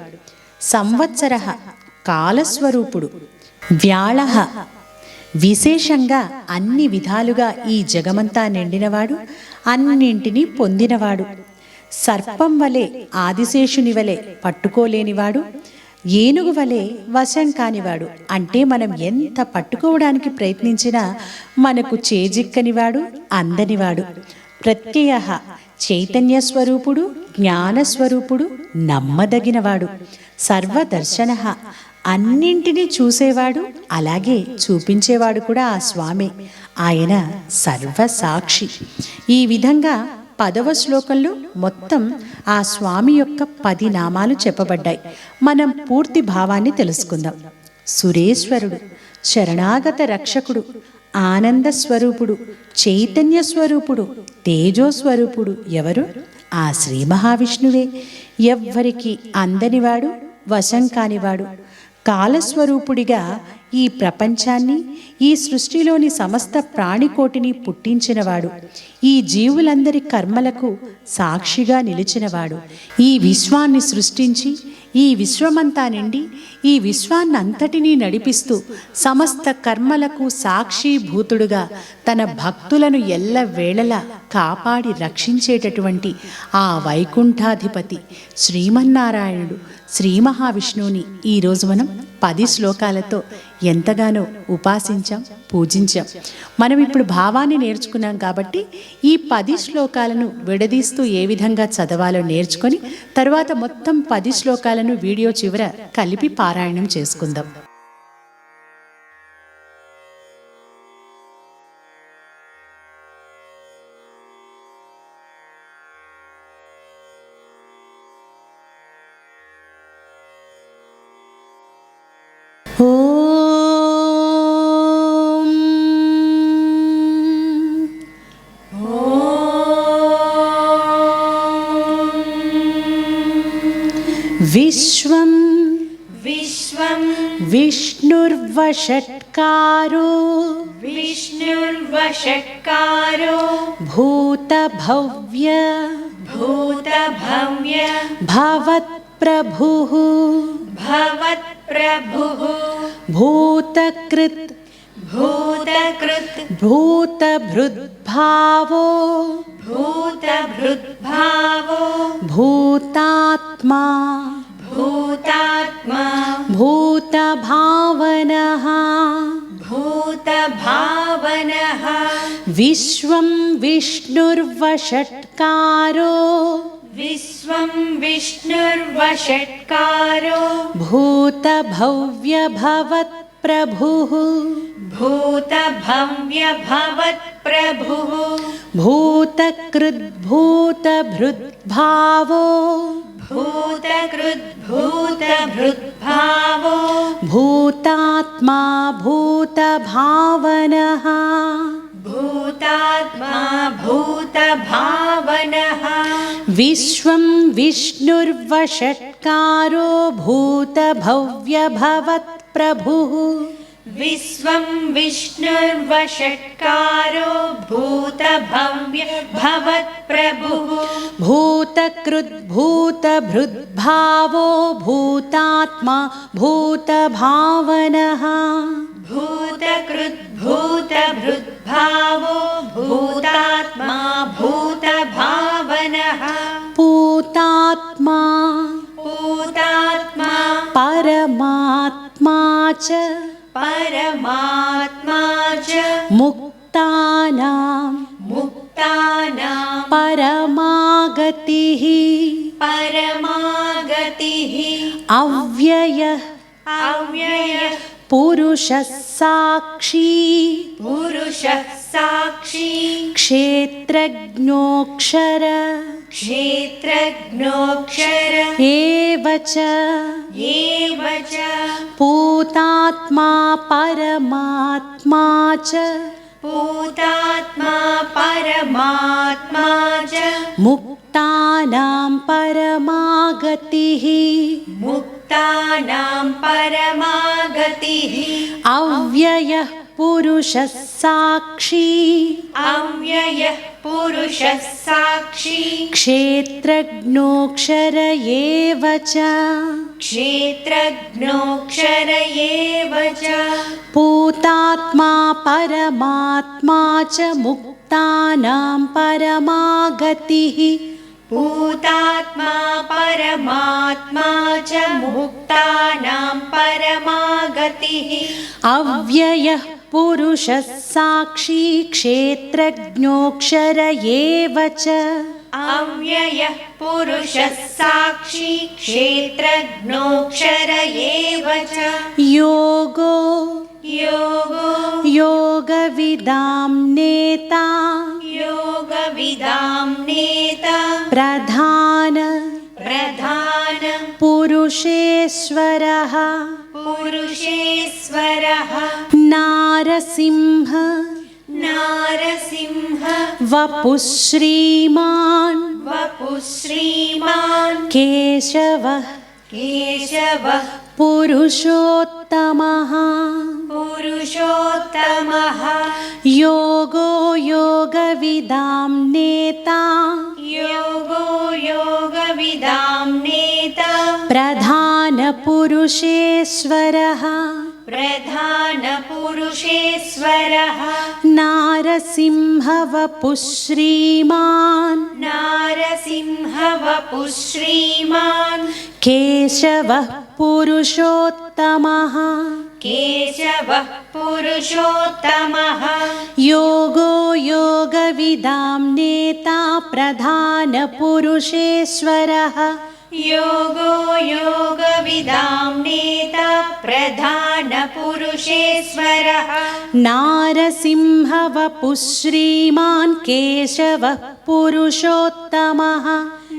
సంవత్సరః కాలస్వరూపుడు. వ్యాళః విశేషంగా అన్ని విధాలుగా ఈ జగమంతా నిండినవాడు, అన్నింటినీ పొందినవాడు. సర్పం వలె ఆదిశేషుని వలె పట్టుకోలేనివాడు, ఏనుగు వలె వశం కానివాడు. అంటే మనం ఎంత పట్టుకోవడానికి ప్రయత్నించినా మనకు చేజిక్కనివాడు, అందనివాడు. ప్రత్యయ చైతన్య స్వరూపుడు, జ్ఞానస్వరూపుడు, నమ్మదగినవాడు. సర్వదర్శన అన్నింటినీ చూసేవాడు, అలాగే చూపించేవాడు కూడా ఆ స్వామి. ఆయన సర్వసాక్షి. ఈ విధంగా 10వ శ్లోకంలో మొత్తం ఆ స్వామి యొక్క 10 నామాలు చెప్పబడ్డాయి. మనం పూర్తి భావాన్ని తెలుసుకుందాం. సురేశ్వరుడు, శరణాగత రక్షకుడు, ఆనంద స్వరూపుడు, చైతన్య స్వరూపుడు, తేజోస్వరూపుడు ఎవరు? ఆ శ్రీ మహావిష్ణువే. ఎవ్వరికి అందనివాడు, వశం కానివాడు. కాలస్వరూపుడిగా ఈ ప్రపంచాన్ని, ఈ సృష్టిలోని సమస్త ప్రాణికోటిని పుట్టించినవాడు, ఈ జీవులందరి కర్మలకు సాక్షిగా నిలిచినవాడు, ఈ విశ్వాన్ని సృష్టించి ఈ విశ్వమంతా నిండి ఈ విశ్వాన్నంతటినీ నడిపిస్తూ సమస్త కర్మలకు సాక్షిభూతుడుగా తన భక్తులను ఎల్లవేళలా కాపాడి రక్షించేటటువంటి ఆ వైకుంఠాధిపతి శ్రీమన్నారాయణుడు శ్రీ మహావిష్ణువుని ఈరోజు మనం 10 శ్లోకాలతో ఎంతగానో ఉపాసించాం, పూజించాం. మనం ఇప్పుడు భావాన్ని నేర్చుకున్నాం కాబట్టి ఈ 10 శ్లోకాలను విడదీస్తూ ఏ విధంగా చదవాలో నేర్చుకొని తర్వాత మొత్తం 10 శ్లోకాలను వీడియో చివర కలిపి పారాయణం చేసుకుందాం. विश्वं विष्णुर्वषट्कारो भूतभव्य भवत्प्रभुः भूतकृत् भूतभृद्भावो भूतात्मा भूतभावनः विश्वं विष्णुर्वषट्कारो भूतभव्य भवत्प्रभुः भूतकृत् भूतभृद्भावो भूतात्मा भूतभावनः विश्वं विष्णुर्वषट्कारो भूतभव्य भवत्प्रभुः भूतकृत् भूतभृद्भावो भूतात्मा भूतभावनः पूतात्मा परमात्मा च मुक्तानां परमागतिः अव्ययः पुरुषः साक्षी क्षेत्रज्ञोऽक्षर एव च पूतात्मा परमात्मा च मुक्तानां परमागतिः अव्ययः पुरुषः साक्षी क्षेत्रज्ञोऽक्षर एव च पूतात्मा परमात्मा च मुक्तानां परमागतिः अव्ययः पुरुषः साक्षी क्षेत्रज्ञोऽक्षर एव च योगो योगविदां नेता प्रधान पुरुषेश्वरः नारसिंह वपुः श्रीमान् केशवः पुरुषोत्तमः पुरुषोत्तमः योगो योगविदां नेता योगो योगविदां नेता प्रधानपुरुषेश्वरः प्रधानपुरुषेश्वरः नारसिंहवपुः श्रीमान् नारसिंहवपुः श्रीमान् केशवः पुरुषोत्तमः केशवः पुरुषोत्तमः योगो योगविदां नेता प्रधानपुरुषेश्वरः योगो योगविदां नेता प्रधानपुरुषेश्वरः नारसिंहवपुः श्रीमान् केशवः पुरुषोत्तमः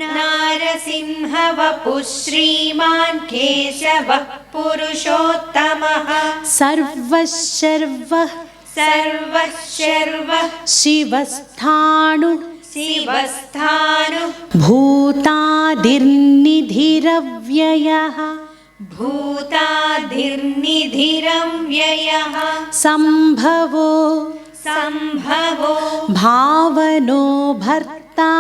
नारसिंहवपुः श्रीमान् केशवः पुरुषोत्तमः सर्वशर्वः सर्वशर्वः शिवस्थाणु शिवस्थाणु भूतादिर्निधिरव्ययः भूतादिर्निधिरव्ययः सम्भवो सम्भवो भावनो भर्ता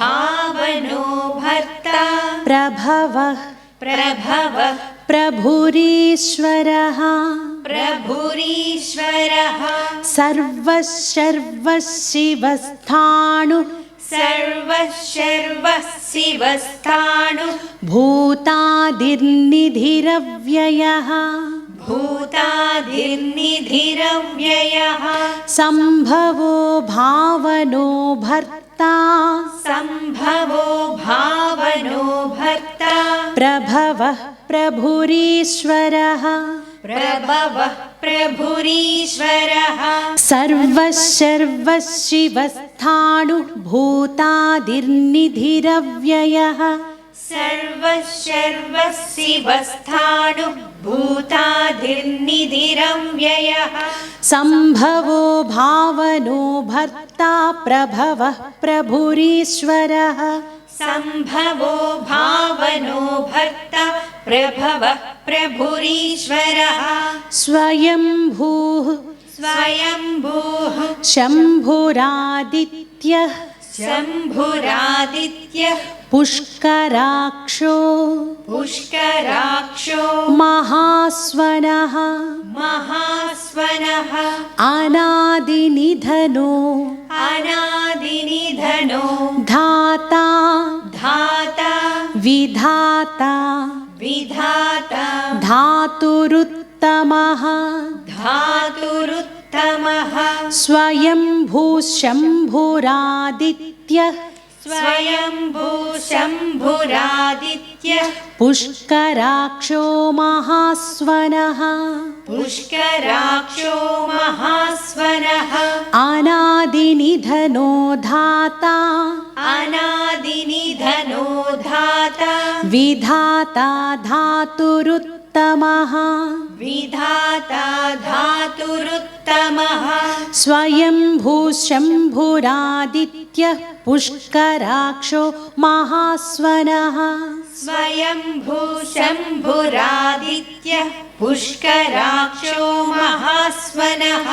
भावनो भर्ता प्रभवः प्रभवः प्रभुरीश्वरः प्रभुरीश्वरः सर्वशर्वः शिवस्थाणु सर्वशर्वः शिवस्थाणु भूतादिर्निधिरव्ययः भूतादिर्निधिरव्ययः सम्भवो भावनो भर्ता सम्भवो भावनो भर्ता प्रभवः प्रभुरीश्वरः प्रभवः प्रभुरीश्वरः सर्वशर्वः शिवस्थाणु भूतादिर्निधिरव्ययः सर्वशर्वः शिवस्थाणु भूतादिर्निधिरव्ययः सम्भवो भावनो भर्ता प्रभवः प्रभुरीश्वरः सम्भवो भावनो भर्ता प्रभवः प्रभुरीश्वरः स्वयंभूः स्वयंभूः शम्भुरादित्यः शम्भुरादित्यः पुष्कराक्षो पुष्कराक्षो महास्वनः महास्वनः अनादिनिधनो अनादिनिधनो धाता धाता विधाता विधाता धातुरुत्तमः धातुरुत्तमः स्वयंभूः शम्भुरादित्यः स्वयंभू शम्भुरादित्यः पुष्कराक्षो महास्वनः पुष्कराक्षो महास्वनः अनादिनिधनो धाता अनादिनिधनो धाता विधाता धातुरुत्तमः विधाता धातुरुत्तमः स्वयंभूः शम्भुरादित्यः पुष्कराक्षो महास्वनः स्वयंभू शम्भुरादित्यः पुष्कराक्षो महास्वनः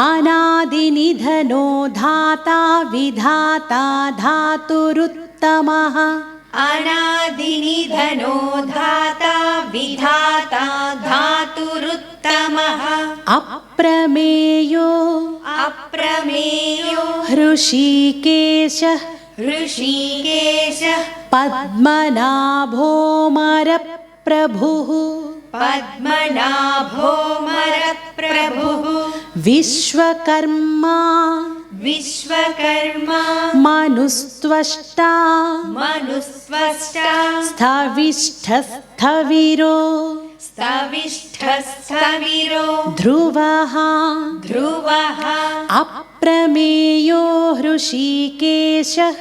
अनादिनिधनो धाता विधाता धातुरुत्तमः अनादिनिधनो धाता विधाता धातुरुत्तमः अप्रमेयो अप्रमेयो हृषीकेशः ऋषिकेशः पद्मनाभोऽमरप्रभुः पद्मनाभोऽमरप्रभुः विश्वकर्मा विश्वकर्मा मनुस्त्वष्टा मनुस्त्वष्टा स्थविष्ठस्थविरो स्तविष्ठस्थविरो ध्रुवः ध्रुवः अप्रमेयो हृषीकेशः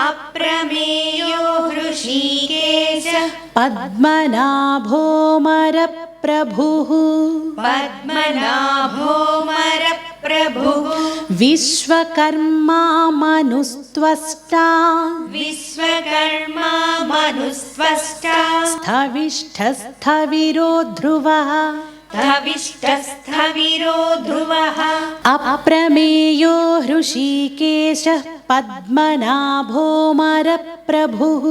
अप्रमेयो हृषीकेशः पद्मनाभोऽमरप्रभुः पद्मनाभोऽमरप्रभुः विश्वकर्मा मनुस्त्वष्टा विश्वकर्मा मनुस्त्वष्टा स्थविष्ठस्थविरो ध्रुवः स्थविष्ठस्थविरो ध्रुवः अप्रमेयो हृषीकेशः पद्मनाभोऽमरप्रभुः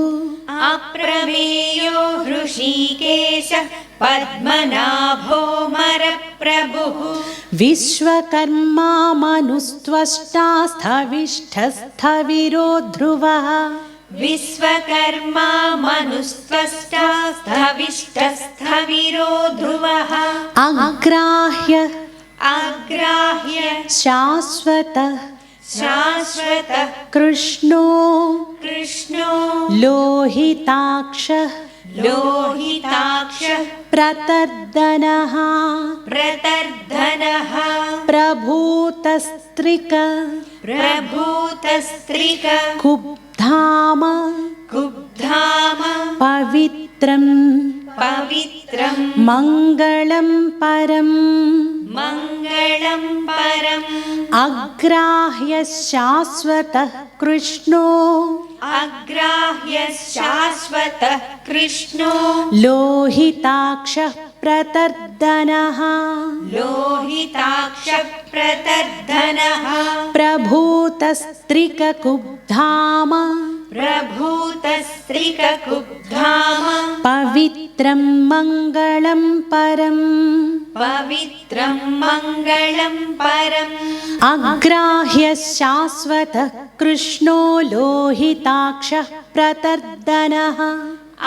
अप्रमेयो हृषीकेशः पद्मनाभोऽमरप्रभुः विश्वकर्मा मनुस्त्वष्टा स्थविष्ठस्थविरो ध्रुवः विश्वकर्मा मनुस्त्वष्टा स्थविष्ठस्थविरो ध्रुवः अग्राह्य शाश्वतः कृष्णो लोहिताक्षः प्रतर्दनः प्रभूतस्त्रिक कुब्धाम पवित्रं मङ्गलं परम् अग्राह्य शाश्वतः कृष्णो लोहिताक्षः प्रतर्दनः प्रभूतस्त्रिककुब्धाम पवित्रं मङ्गलं परम् अग्राह्य शाश्वतः कृष्णो लोहिताक्षः प्रतर्दनः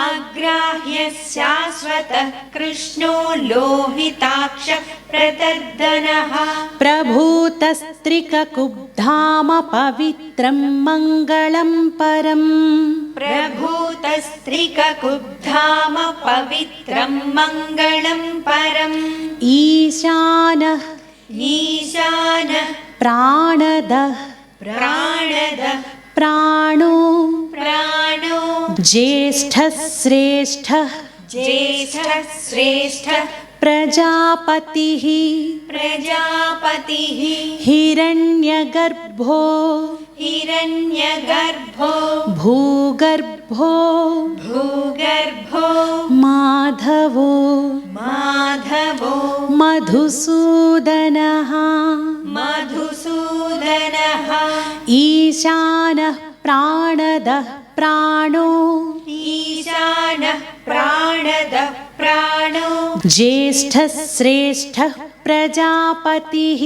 अग्राह्य शाश्वतः कृष्णो लोहिताक्षः प्रतर्दनः प्रभूतस्त्रिककुब्धाम पवित्रं मङ्गलं परम् प्रभूतस्त्रिककुब्धाम पवित्रं मङ्गलं परम् ईशानः प्राणदः प्राणो ज्येष्ठः श्रेष्ठः प्रजापतिः हिरण्यगर्भो भूगर्भो माधवो मधुसूदनः ईशानः प्राणदः प्राणो ज्येष्ठः श्रेष्ठः प्रजापतिः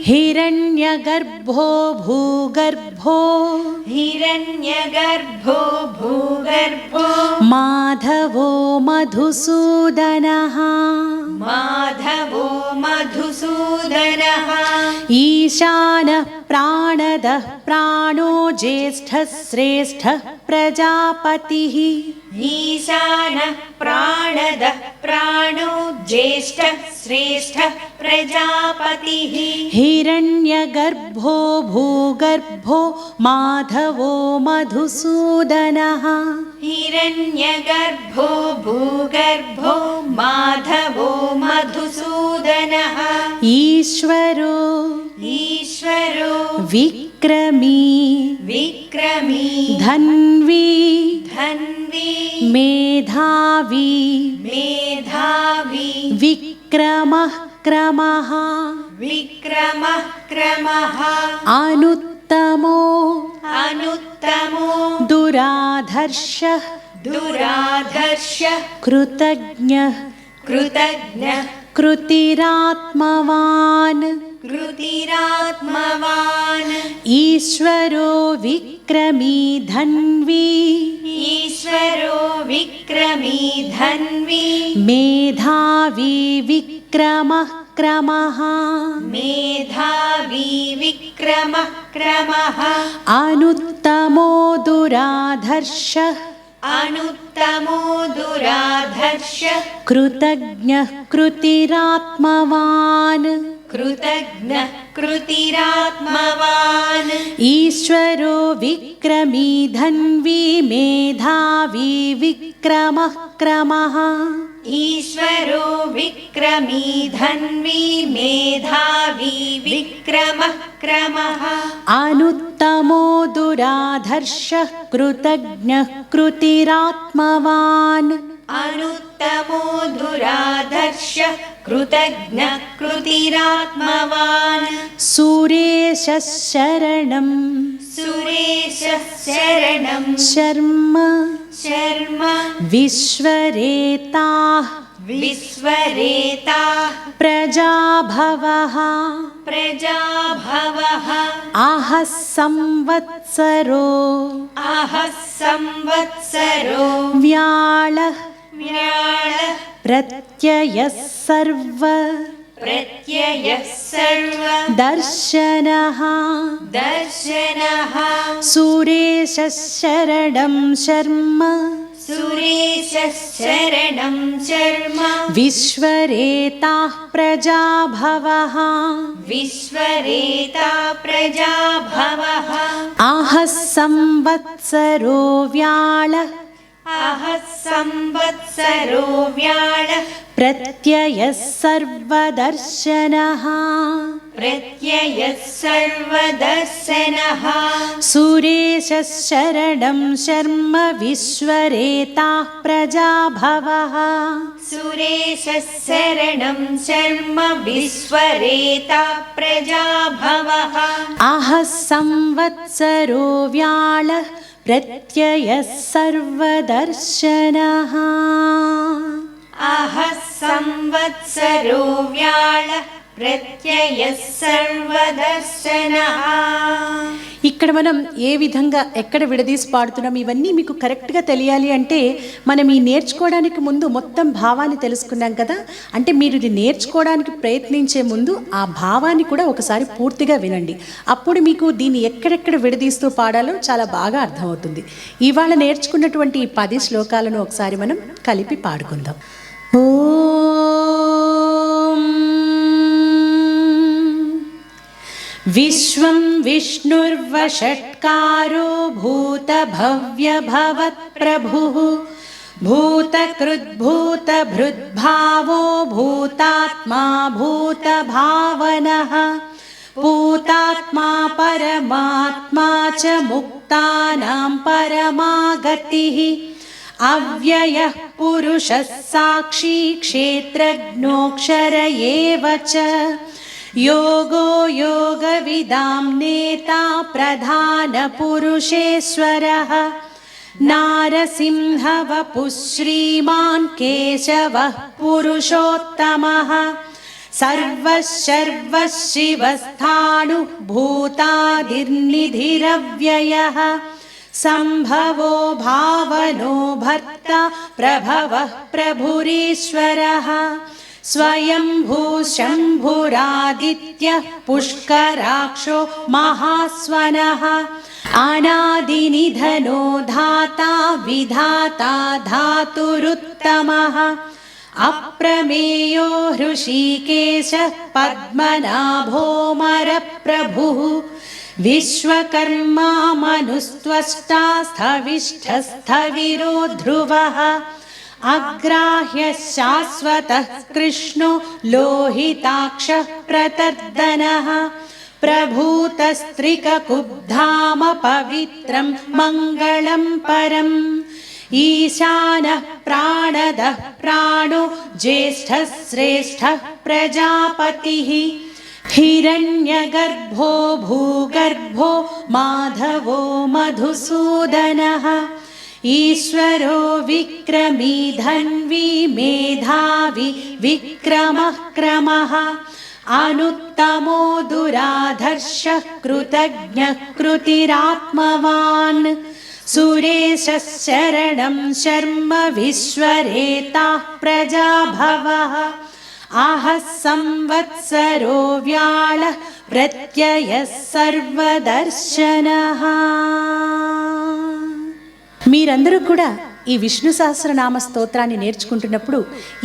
हिरण्यगर्भो भूगर्भो माधवो मधुसूदनः ईशानः प्राणदः प्राणो ज्येष्ठः श्रेष्ठः प्रजापतिः हिरण्यगर्भो भूगर्भो माधवो मधुसूदनः ईश्वरो विक्रमी धन्वी मेधावी विक्रमः क्रमः अनुत्तमो दुराधर्षः कृतज्ञः कृतिरात्मवान् ईश्वरो विक्रमी धन्वी मेधावी विक्रमः क्रमः अनुत्तमो दुराधर्षः कृतज्ञः कृतिरात्मवान् कृतिरात्मवान् ईश्वरो विक्रमी धन्वी मेधावी विक्रमः क्रमः ईश्वरो विक्रमी धन्वी मेधावी विक्रमः क्रमः अनुत्तमो दुराधर्षः कृतज्ञः कृतिरात्मवान् अनुत्तमो दुराधर्षः कृतज्ञः कृतिरात्मवान् सुरेशः शरणं सुरेशः शरणं शर्म शर्म विश्वरेताः विश्वरेताः प्रजाभवः प्रजाभवः आहः संवत्सरो आहः संवत्सरो व्याळः व्याळः प्रत्ययः सर्व प्रत्ययः सर्व दर्शनः दर्शनः सुरेशः शरणं शर्म सुरेशः शरणं शर्म विश्वरेताः प्रजाभवः विश्वरेता प्रजाभवः आहः संवत्सरो व्याळः आहः संवत्सरो व्याळः प्रत्ययः सर्वदर्शनः प्रत्ययः सर्वदर्शनः सुरेशः शरणं शर्म विश्वरेताः प्रजाभवः सुरेशः शरणं शर्म विश्वरेता प्रजाभवः आहः संवत्सरो व्याळः प्रत्ययः सर्वदर्शनः आहः संवत्सरो व्याळः प्रत्ययः सर्वदर्शनः ఇక్కడ మనం ఏ విధంగా ఎక్కడ విడదీసి పాడుతున్నాం ఇవన్నీ మీకు కరెక్ట్గా తెలియాలి అంటే మనం ఈ నేర్చుకోవడానికి ముందు మొత్తం భావాన్ని తెలుసుకున్నాం కదా. అంటే మీరు ఇది నేర్చుకోవడానికి ప్రయత్నించే ముందు ఆ భావాన్ని కూడా ఒకసారి పూర్తిగా వినండి. అప్పుడు మీకు దీన్ని ఎక్కడెక్కడ విడదీస్తూ పాడాలో చాలా బాగా అర్థమవుతుంది. ఇవాళ నేర్చుకున్నటువంటి ఈ 10 శ్లోకాలను ఒకసారి మనం కలిపి పాడుకుందాం. विश्वं विष्णुर्वषट्कारो भूतभव्यभवत्प्रभुः भूतकृद्भूतभृद्भावो भूतात्मा भूतभावनः भूतात्मा परमात्मा च मुक्तानां परमागतिः अव्ययः पुरुषः साक्षी क्षेत्रज्ञोऽक्षर एव च योगो योगविदां नेता प्रधानपुरुषेश्वरः नारसिंहवपुः श्रीमान् केशवः पुरुषोत्तमः सर्वः शिवस्थाणुः भूतादिर्निधिरव्ययः सम्भवो भावनो भर्ता प्रभवः प्रभुरीश्वरः स्वयंभू शम्भुरादित्यः पुष्कराक्षो महास्वनः अनादिनिधनो धाता विधाता धातुरुत्तमः अप्रमेयो हृषीकेशः पद्मनाभोऽमरप्रभुः विश्वकर्मा मनुस्त्वष्टा स्थविष्ठस्थविरो ध्रुवः अग्राह्यः शाश्वतः कृष्णो लोहिताक्षः प्रतर्दनः प्रभूतस्त्रिककुब्धाम पवित्रं मङ्गलं परम् ईशानः प्राणदः प्राणो ज्येष्ठः श्रेष्ठः प्रजापतिः हिरण्यगर्भो भूगर्भो माधवो मधुसूदनः ईश्वरो विक्रमी धन्वी मेधावी विक्रमः क्रमः अनुत्तमो दुराधर्षः कृतज्ञः कृतिरात्मवान् सुरेशः शरणं शर्म विश्वरेताः प्रजाभवः आहः संवत्सरो व्याळः प्रत्ययः सर्वदर्शनः. మీరందరూ కూడా ఈ విష్ణు సహస్రనామ స్తోత్రాన్ని నేర్చుకుంటున్నప్పుడు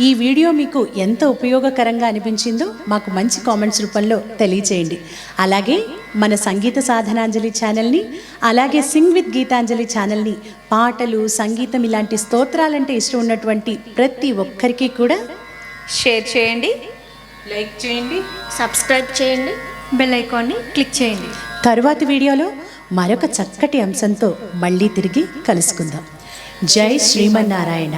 ఈ వీడియో మీకు ఎంత ఉపయోగకరంగా అనిపించిందో మాకు మంచి కామెంట్స్ రూపంలో తెలియచేయండి. అలాగే మన సంగీత సాధనాంజలి ఛానల్ని, అలాగే సింగ్ విత్ గీతాంజలి ఛానల్ని పాటలు, సంగీతం ఇలాంటి స్తోత్రాలంటే ఇష్టం ఉన్నటువంటి ప్రతి ఒక్కరికి కూడా షేర్ చేయండి, లైక్ చేయండి, సబ్స్క్రైబ్ చేయండి, బెల్ ఐకాన్ని క్లిక్ చేయండి. తరువాతి వీడియోలో మరొక చక్కటి అంశంతో మళ్ళీ తిరిగి కలుసుకుందాం. జై శ్రీమన్నారాయణ.